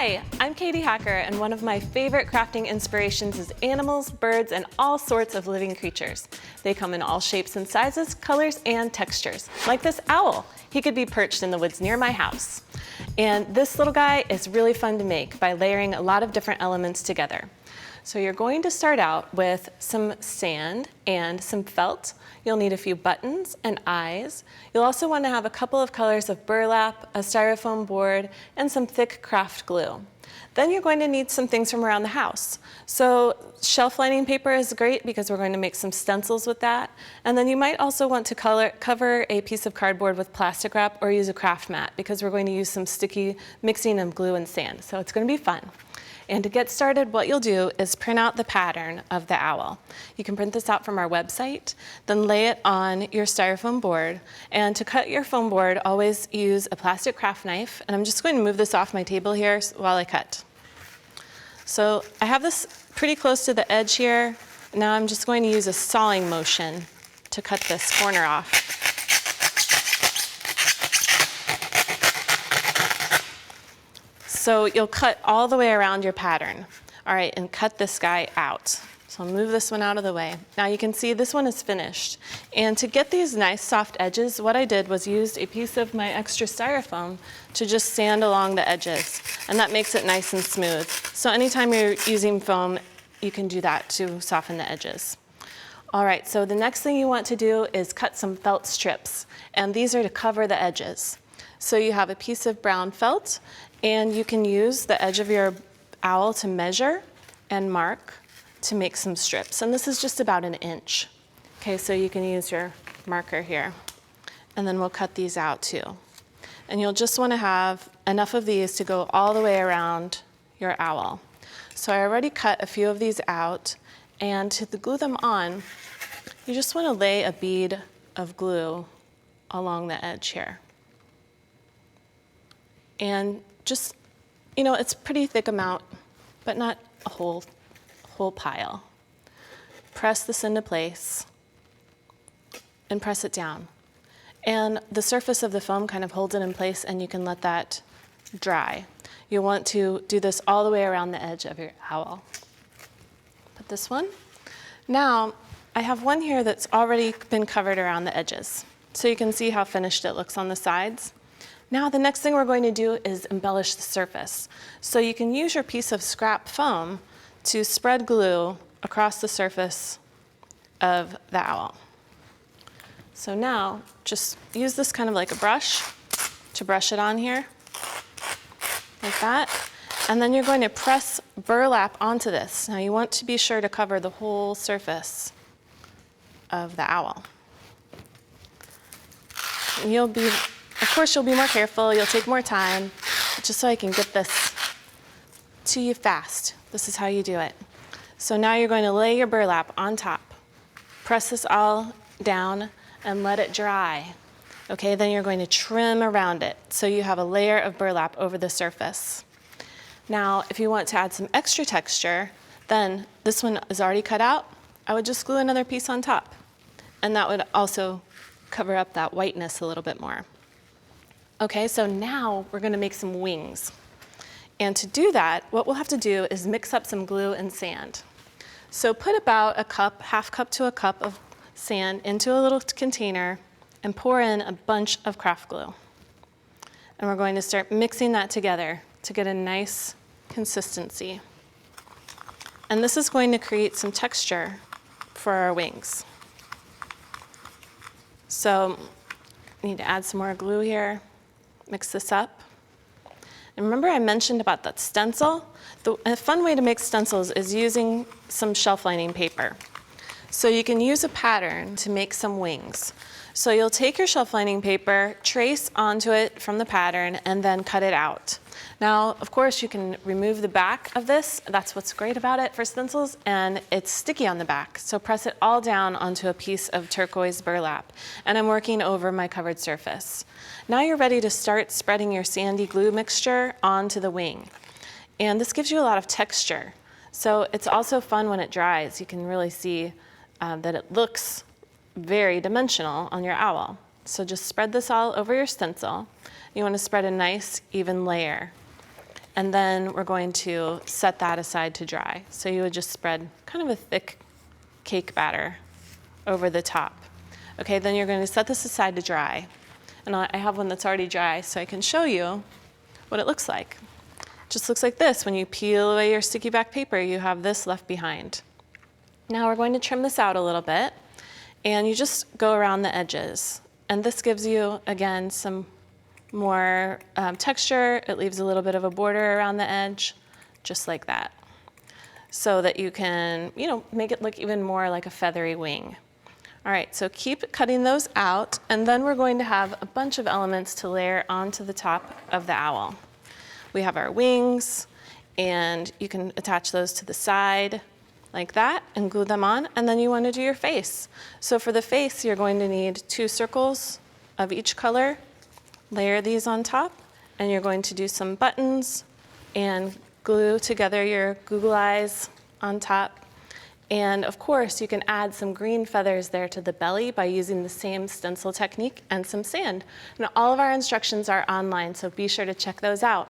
Hi, I'm Katie Hacker, and one of my favorite crafting inspirations is animals, birds, and all sorts of living creatures. They come in all shapes and sizes, colors, and textures. Like this owl. He could be perched in the woods near my house. And this little guy is really fun to make by layering a lot of different elements together. So you're going to start out with some sand and some felt. You'll need a few buttons and eyes. You'll also want to have a couple of colors of burlap, a styrofoam board, and some thick craft glue. Then you're going to need some things from around the house. So shelf lining paper is great because we're going to make some stencils with that. And then you might also want to cover a piece of cardboard with plastic wrap or use a craft mat because we're going to use some sticky mixing of glue and sand. So it's going to be fun. And to get started, what you'll do is print out the pattern of the owl. You can print this out from our website, then lay it on your styrofoam board. And to cut your foam board, always use a plastic craft knife. And I'm just going to move this off my table here while I cut. So I have this pretty close to the edge here. Now I'm just going to use a sawing motion to cut this corner off. So you'll cut all the way around your pattern. All right, and cut this guy out. So I'll move this one out of the way. Now you can see this one is finished. And to get these nice soft edges, what I did was used a piece of my extra styrofoam to just sand along the edges. And that makes it nice and smooth. So anytime you're using foam, you can do that to soften the edges. All right, so the next thing you want to do is cut some felt strips. And these are to cover the edges. So you have a piece of brown felt, and you can use the edge of your owl to measure and mark to make some strips. And this is just about 1 inch. Okay, so you can use your marker here. And then we'll cut these out too. And you'll just want to have enough of these to go all the way around your owl. So I already cut a few of these out. And to glue them on, you just want to lay a bead of glue along the edge here. And just, you know, it's a pretty thick amount, but not a whole pile. Press this into place and press it down. And the surface of the foam kind of holds it in place, and you can let that dry. You want to do this all the way around the edge of your owl. Put this one. Now, I have one here that's already been covered around the edges. So you can see how finished it looks on the sides. Now the next thing we're going to do is embellish the surface. So you can use your piece of scrap foam to spread glue across the surface of the owl. So now just use this kind of like a brush to brush it on here, like that. And then you're going to press burlap onto this. Now you want to be sure to cover the whole surface of the owl. And of course, you'll be more careful, you'll take more time, just so I can get this to you fast. This is how you do it. So now you're going to lay your burlap on top. Press this all down and let it dry. Okay, then you're going to trim around it so you have a layer of burlap over the surface. Now, if you want to add some extra texture, then this one is already cut out. I would just glue another piece on top. And that would also cover up that whiteness a little bit more. Okay, so now we're going to make some wings. And to do that, what we'll have to do is mix up some glue and sand. So put about a cup, half cup to a cup of sand into a little container and pour in a bunch of craft glue. And we're going to start mixing that together to get a nice consistency. And this is going to create some texture for our wings. So I need to add some more glue here. Mix this up. And remember I mentioned about that stencil? A fun way to make stencils is using some shelf lining paper. So you can use a pattern to make some wings. So you'll take your shelf lining paper, trace onto it from the pattern, and then cut it out. Now, of course, you can remove the back of this. That's what's great about it for stencils, and it's sticky on the back. So press it all down onto a piece of turquoise burlap. And I'm working over my covered surface. Now you're ready to start spreading your sandy glue mixture onto the wing. And this gives you a lot of texture. So it's also fun when it dries. You can really see that it looks very dimensional on your owl. So just spread this all over your stencil. You want to spread a nice even layer. And then we're going to set that aside to dry. So you would just spread kind of a thick cake batter over the top. Okay, then you're going to set this aside to dry. And I have one that's already dry, so I can show you what it looks like. It just looks like this. When you peel away your sticky back paper, you have this left behind. Now we're going to trim this out a little bit, and you just go around the edges. And this gives you, again, some more texture. It leaves a little bit of a border around the edge, just like that, so that you can, make it look even more like a feathery wing. All right, so keep cutting those out, and then we're going to have a bunch of elements to layer onto the top of the owl. We have our wings, and you can attach those to the side like that and glue them on, and then you want to do your face. So for the face, you're going to need 2 circles of each color. Layer these on top, and you're going to do some buttons and glue together your Google eyes on top. And of course, you can add some green feathers there to the belly by using the same stencil technique and some sand. And all of our instructions are online, so be sure to check those out.